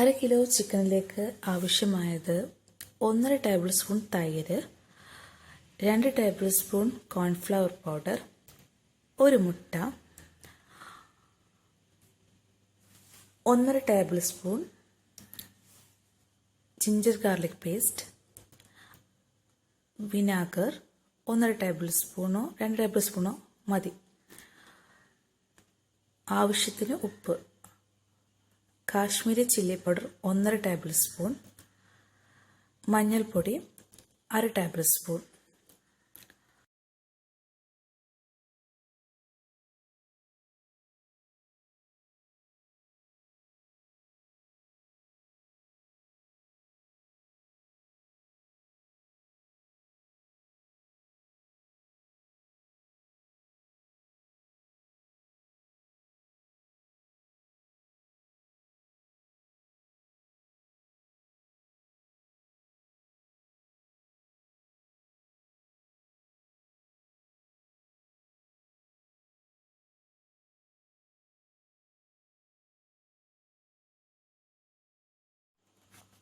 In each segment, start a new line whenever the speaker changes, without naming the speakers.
അര കിലോ ചിക്കനിലേക്ക് ആവശ്യമായത് 1.5 ടേബിൾ സ്പൂൺ തൈര്, 2 ടേബിൾ സ്പൂൺ കോൺഫ്ലവർ പൗഡർ, ഒരു മുട്ട, 1.5 tablespoon ginger garlic paste, vinegar 1.5 table സ്പൂണോ 2 ടേബിൾ സ്പൂണോ മതി, ആവശ്യത്തിന് ഉപ്പ്, Kashmiri chilli powder 1.5 tablespoon, മഞ്ഞൾപ്പൊടി 1/2 ടേബിൾ സ്പൂൺ.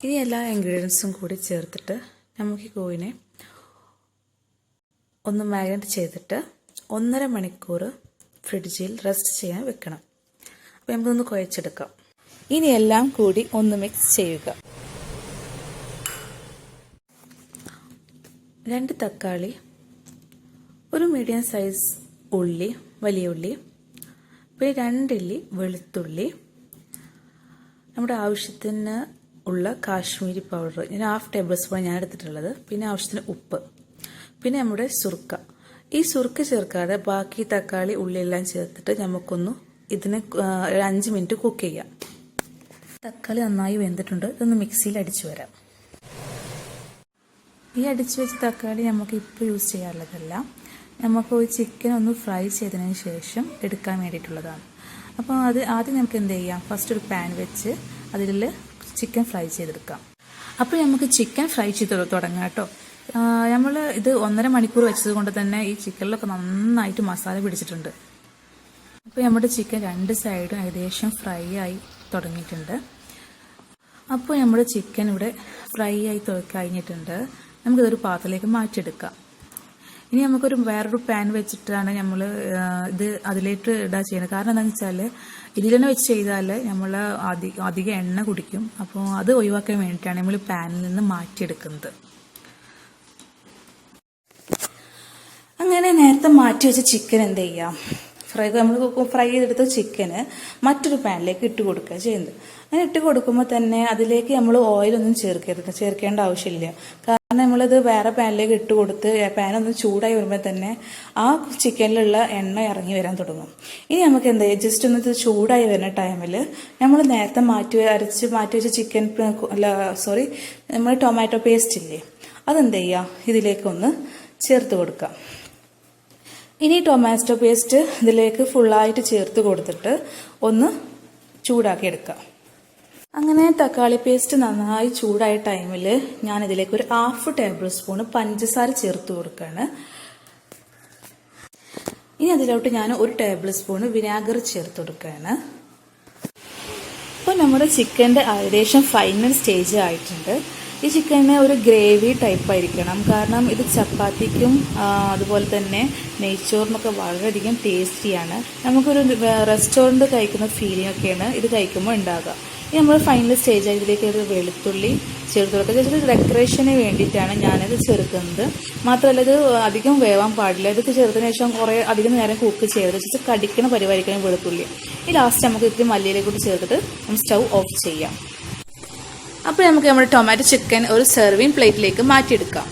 ഇനി എല്ലാ ഇൻഗ്രീഡിയൻസും കൂടി ചേർത്തിട്ട് നമുക്ക് ഈ കോഴിനെ ഒന്ന് മാരിനേറ്റ് ചെയ്തിട്ട് 1.5 മണിക്കൂർ ഫ്രിഡ്ജിൽ റെസ്റ്റ് ചെയ്യാൻ വെക്കണം. അപ്പോൾ നമുക്കൊന്ന് കുഴച്ചെടുക്കാം. ഇനി എല്ലാം കൂടി ഒന്ന് മിക്സ് ചെയ്യുക. 2 തക്കാളി, ഒരു മീഡിയം സൈസ് ഉള്ളി, വലിയ ഉള്ളി, പിന്നെ 2 ഇല്ലി വെളുത്തുള്ളി, നമ്മുടെ ആവശ്യത്തിന് ഉള്ള കാശ്മീരി പൗഡർ ഞാൻ 1/2 ടേബിൾ സ്പൂൺ ഞാൻ എടുത്തിട്ടുള്ളത്, പിന്നെ ആവശ്യത്തിന് ഉപ്പ്, പിന്നെ നമ്മുടെ സുർക്ക. ഈ സുർക്ക ചേർക്കാതെ ബാക്കി തക്കാളി ഉള്ളിയെല്ലാം ചേർത്തിട്ട് നമുക്കൊന്ന് ഇതിനെ 5 മിനിറ്റ് കുക്ക് ചെയ്യാം. തക്കാളി നന്നായി വെന്തിട്ടുണ്ട്. ഇതൊന്ന് മിക്സിയിൽ അടിച്ചു വരാം. ഈ അടിച്ചു വെച്ച തക്കാളി നമുക്ക് ഇപ്പോൾ യൂസ് ചെയ്യാനുള്ളതല്ല, നമുക്ക് ഒരു ചിക്കൻ ഒന്ന് ഫ്രൈ ചെയ്തതിന് ശേഷം എടുക്കാൻ വേണ്ടിയിട്ടുള്ളതാണ്. അപ്പോൾ ആദ്യം നമുക്ക് എന്ത് ചെയ്യാം, ഫസ്റ്റ് ഒരു പാൻ വെച്ച് അതിൽ ചിക്കൻ ഫ്രൈ ചെയ്തെടുക്കാം. അപ്പോൾ നമുക്ക് ചിക്കൻ ഫ്രൈ ചെയ്ത് തുടങ്ങാം കേട്ടോ. നമ്മൾ ഇത് 1.5 മണിക്കൂർ വെച്ചത് കൊണ്ട് തന്നെ ഈ ചിക്കനിലൊക്കെ നന്നായിട്ട് മസാല പിടിച്ചിട്ടുണ്ട്. അപ്പോൾ നമ്മുടെ ചിക്കൻ 2 സൈഡും ഏകദേശം ഫ്രൈ ആയി തുടങ്ങിയിട്ടുണ്ട്. അപ്പോൾ നമ്മുടെ ചിക്കൻ ഇവിടെ ഫ്രൈ ആയി കഴിഞ്ഞിട്ടുണ്ട്. നമുക്കിതൊരു പാത്രത്തിലേക്ക് മാറ്റിയെടുക്കാം. ഇനി നമുക്കൊരു വേറൊരു പാൻ വെച്ചിട്ടാണ് നമ്മൾ ഇത് അതിലേക്ക് ഇടാൻ ചെയ്യുന്നത്. കാരണം എന്താണെന്ന് വെച്ചാൽ ഇതിൽ തന്നെ വെച്ച് ചെയ്താൽ നമ്മൾ അധികം എണ്ണ കുടിക്കും. അപ്പോൾ അത് ഒഴിവാക്കാൻ വേണ്ടിയിട്ടാണ് നമ്മൾ പാനിൽ നിന്ന് മാറ്റിയെടുക്കുന്നത്. അങ്ങനെ നേരത്തെ മാറ്റി വെച്ച ചിക്കൻ എന്ത് ചെയ്യാം, നമ്മൾ ഫ്രൈ ചെയ്തെടുത്ത ചിക്കന് മറ്റൊരു പാനിലേക്ക് ഇട്ട് കൊടുക്കുക ചെയ്യുന്നത്. അങ്ങനെ ഇട്ട് കൊടുക്കുമ്പോൾ തന്നെ അതിലേക്ക് നമ്മൾ ഓയിലൊന്നും ചേർക്കേണ്ട ആവശ്യമില്ല. കാരണം നമ്മളിത് വേറെ പാനിലേക്ക് ഇട്ട് കൊടുത്ത് പാനൊന്ന് ചൂടായി വരുമ്പോൾ തന്നെ ആ ചിക്കനിലുള്ള എണ്ണ ഇറങ്ങി വരാൻ തുടങ്ങും. ഇനി നമുക്ക് എന്താ ജസ്റ്റ് ഒന്ന് ചൂടായി വരുന്ന ടൈമിൽ നമ്മൾ നേരത്തെ മാറ്റി വെച്ച ചിക്കൻ നമ്മൾ ടൊമാറ്റോ പേസ്റ്റ് ഇല്ലേ, അതെന്ത് ചെയ്യുക, ഇതിലേക്കൊന്ന് ചേർത്ത് കൊടുക്കാം. ഇനി ടൊമാറ്റോ പേസ്റ്റ് ഇതിലേക്ക് ഫുള്ളായിട്ട് ചേർത്ത് കൊടുത്തിട്ട് ഒന്ന് ചൂടാക്കി എടുക്കാം. അങ്ങനെ തക്കാളി പേസ്റ്റ് നന്നായി ചൂടായ ടൈമിൽ ഞാൻ ഇതിലേക്ക് ഒരു 1/2 ടേബിൾ സ്പൂൺ പഞ്ചസാര ചേർത്ത് കൊടുക്കുകയാണ്. ഇനി അതിലോട്ട് ഞാൻ 1 ടേബിൾ സ്പൂൺ വിനാഗർ ചേർത്ത് കൊടുക്കുകയാണ്. അപ്പോൾ നമ്മുടെ ചിക്കൻ്റെ ഏകദേശം ഫൈനൽ സ്റ്റേജ് ആയിട്ടുണ്ട്. ഈ ചിക്കന് ഒരു ഗ്രേവി ടൈപ്പ് ആയിരിക്കണം. കാരണം ഇത് ചപ്പാത്തിക്കും അതുപോലെ തന്നെ നെയ്ച്ചോറിനൊക്കെ വളരെയധികം ടേസ്റ്റിയാണ്. നമുക്കൊരു റെസ്റ്റോറൻറ്റ് കഴിക്കുന്ന ഫീലിംഗ് ഒക്കെയാണ് ഇത് കഴിക്കുമ്പോൾ ഉണ്ടാകുക. ഇനി നമ്മൾ ഫൈനൽ സ്റ്റേജായി ഇതിലേക്ക് ഒരു വെളുത്തുള്ളി ചേർത്ത് കൊടുക്കുക. ജസ്റ്റ് ഡെക്കറേഷന് വേണ്ടിയിട്ടാണ് ഞാനിത് ചേർക്കുന്നത്. മാത്രമല്ല ഇത് അധികം വേവാൻ പാടില്ല. ഇതൊക്കെ ചേർത്തതിന് ശേഷം അധികം നേരം കുക്ക് ചെയ്യരുത്. ജസ്റ്റ് കടിക്കണ പരിപാടിക്കണം വെളുത്തുള്ളി. ഈ ലാസ്റ്റ് നമുക്ക് ഇത്തിരി മല്ലിയിലേക്ക് കൂടി ചേർത്തിട്ട് നമ്മൾ സ്റ്റൗ ഓഫ് ചെയ്യാം. അപ്പോൾ നമുക്ക് നമ്മുടെ ടൊമാറ്റോ ചിക്കൻ ഒരു സെർവിങ് പ്ലേറ്റിലേക്ക് മാറ്റിയെടുക്കാം.